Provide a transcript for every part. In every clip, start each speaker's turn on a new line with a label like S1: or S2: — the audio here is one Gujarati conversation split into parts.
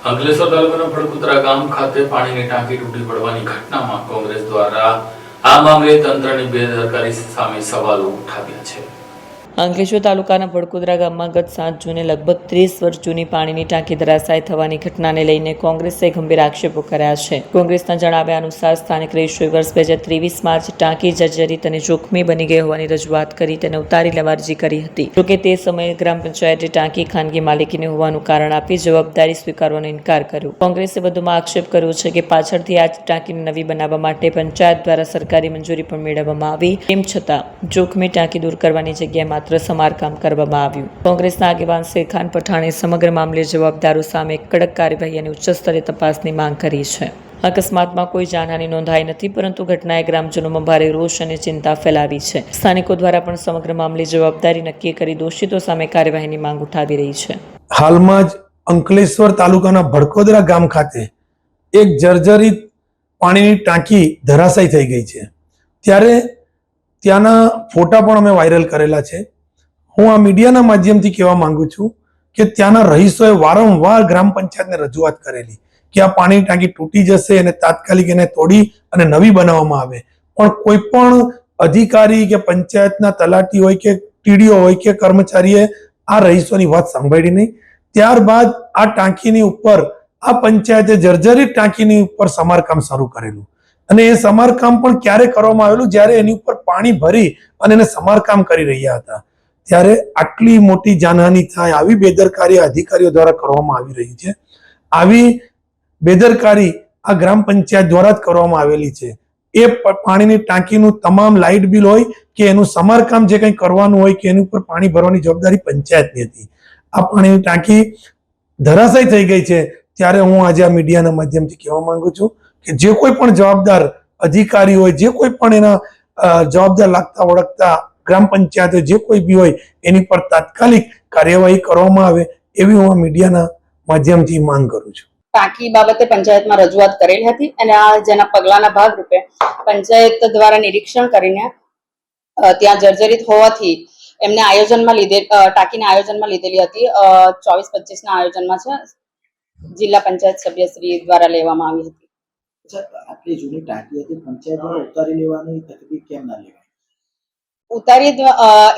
S1: અંકલેશ્વર તાલુકાના ફળકુતરા ગામ ખાતે પાણીની ટાંકી તૂટી પડવાની ઘટનામાં કોંગ્રેસ દ્વારા આ મામલે તંત્રની બેદરકારી સામે સવાલો ઉઠાવ્યા છે।
S2: અંકલેશ્વર તાલુકાના ભડકુદરા ગામમાં ગત 7 જૂને લગભગ 30 વર્ષ જૂની પાણીની ટાંકી ધરાશાયી થવાની ઘટનાને લઈને કોંગ્રેસે ગંભીર આક્ષેપો કર્યા છે। કોંગ્રેસના જણાવ્યા અનુસાર સ્થાનિક રહીશોએ વર્ષ 2023 માર્ચ ટાંકી જર્જરિત અને જોખમી બની ગઈ હોવાની રજૂઆત કરી તેને ઉતારી લેવા અરજી કરી હતી। જોકે તે સમયે ગ્રામ પંચાયતે ટાંકી ખાનગી માલિકીની હોવાનું કારણ આપી જવાબદારી સ્વીકારવાનો ઇનકાર કર્યો। કોંગ્રેસે વધુમાં આક્ષેપ કર્યો છે કે પાછળથી આ ટાંકીને નવી બનાવવા માટે પંચાયત દ્વારા સરકારી મંજૂરી પણ મેળવવામાં આવી, તેમ છતાં જોખમી ટાંકી દૂર કરવાની જગ્યાએ સમારકામ કરવામાં આવ્યું। કોંગ્રેસના આગેવાન શેરખાન પઠાણે સમગ્ર મામલે જવાબદારો સામે કડક કાર્યવાહી અને ઉચ્ચ સ્તરે તપાસની માંગ કરી છે। અકસ્માતમાં કોઈ જાનહાની નોંધાઈ નથી, પરંતુ ઘટનાએ ગ્રામજનોમાં ભારે રોષ અને ચિંતા ફેલાવી છે। સ્થાનિકો દ્વારા પણ સમગ્ર મામલે જવાબદારી નક્કી કરી દોષિતો સામે કાર્યવાહીની માંગ ઉઠાવી રહી છે।
S3: હાલમાં જ અંકલેશ્વર તાલુકાના ભડકોદરા ગામ ખાતે એક જર્જરિત પાણીની ટાંકી ધરાશાયી થઈ ગઈ છે, ત્યારે ત્યાંના ફોટા પણ અમે વાયરલ કરેલા છે। હું આ મીડિયાના માધ્યમથી કહેવા માંગુ છું કે ત્યાંના રહીશોએ વારંવાર ગ્રામ પંચાયતને રજૂઆત કરેલી કે આ પાણીની ટાંકી તૂટી જશે અને તાત્કાલિક એને તોડી અને નવી બનાવવામાં આવે, પણ કોઈ પણ અધિકારી કે પંચાયતના તલાટી હોય કે ટીડીઓ હોય કે કર્મચારીએ આ રહીશોની વાત સાંભળી નહીં। ત્યારબાદ આ ટાંકીની ઉપર આ પંચાયતે જર્જરિત ટાંકીની ઉપર સમારકામ શરૂ કરેલું, અને એ સમારકામ પણ ક્યારે કરવામાં આવેલું જ્યારે એની ઉપર પાણી ભરી અને એને સમારકામ કરી રહ્યા હતા, ત્યારે આટલી મોટી જાનહાનિ થાય આવી બેદરકારી અધિકારીઓ દ્વારા કરવામાં આવી રહી છે। આવી બેદરકારી આ ગ્રામ પંચાયત દ્વારા જ કરવામાં આવેલી છે। એ પાણીની ટાંકીનું તમામ લાઇટ બિલ હોય કે એનું સમારકામ જે કંઈ કરવાનું હોય કે એની ઉપર પાણી ભરવાની જવાબદારી પંચાયતની હતી। આ પાણીની ટાંકી ધરાશાયી થઈ ગઈ છે, ત્યારે હું આજે આ મીડિયાના માધ્યમથી કહેવા માંગુ છું કે જે કોઈ પણ જવાબદાર અધિકારી હોય, જે કોઈ પણ એના જવાબદાર લાગતા ઓળખતા ગ્રામ પંચાયતો જે કોઈ બી હોય એની પર તાત્કાલિક કાર્યવાહી કરવામાં આવે એવી હું આ મીડિયાના માધ્યમથી માંગ કરું છું।
S4: ટાંકી બાબતે પંચાયતમાં રજૂઆત કરેલી હતી અને આ જેના પગલાના ભાગરૂપે પંચાયત દ્વારા નિરીક્ષણ કરીને ત્યાં જર્જરિત હોવાથી એમને ટાંકીના આયોજનમાં લીધેલી હતી। 24-25 ના આયોજનમાં છે, જિલ્લા પંચાયત સભ્યશ્રી દ્વારા લેવામાં આવી હતી।
S5: આટલી જૂની ટાંકી હતી, પંચાયત દ્વારા ઉતારી લેવાની તકલીફ કેમ ના લેવાય?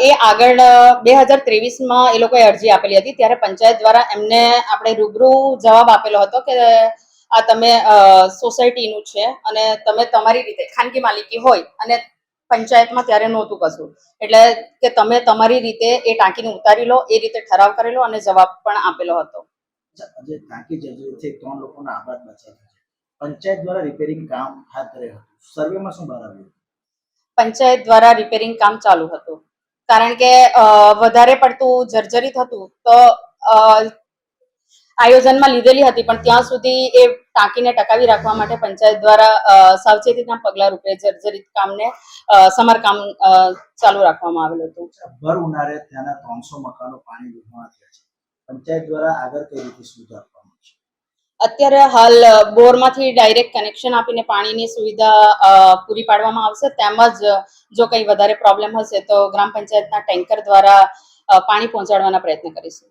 S4: એ આગળ 2023માં એ લોકોએ અરજી આપેલી હતી, ત્યારે પંચાયત દ્વારા એમને આપણે રૂબરૂ જવાબ આપેલો હતો કે આ તમે સોસાયટીનું છે અને તમે તમારી રીતે ખાનગી માલિકી હોય, અને પંચાયતમાં ત્યારે નહોતું કશું, એટલે કે તમે તમારી રીતે એ ટાંકીને ઉતારી લો, એ રીતે ઠરાવ કરેલો અને જવાબ પણ આપેલો હતો।
S5: જે ટાંકી જર્જરિત 3 લોકોના આબાદ બચાવ્યા છે, પંચાયત દ્વારા રિપેરિંગ કામ હાથ ધરેલું હતું, સર્વેમાં શું બહાર આવ્યું?
S4: પંચાયત દ્વારા રિપેરિંગ કામ ચાલુ હતું, કારણ કે વધારે પડતું જર્જરિત હતું તો આયોજનમાં લીધેલી હતી, પણ ત્યાં સુધી એ ટાંકીને ટકાવી રાખવા માટે પંચાયત દ્વારા સાવચેતીના પગલા રૂપે જર્જરિત કામને સમારકામ ચાલુ રાખવામાં આવેલું હતું।
S5: ભર ઉનાળે ત્યાંના 300 મકાનો પાણી ડૂબવાના થયા છે, પંચાયત દ્વારા આગળ કઈ રીતે સુવિધા આપવામાં આવશે?
S4: અત્યારે હાલ બોરમાંથી ડાયરેક્ટ કનેક્શન આપીને પાણીની સુવિધા પૂરી પાડવામાં આવશે, તેમજ જો કંઈ વધારે પ્રોબ્લેમ હશે તો ગ્રામ પંચાયતના ટેન્કર દ્વારા પાણી પહોંચાડવાના પ્રયત્ન કરીશું।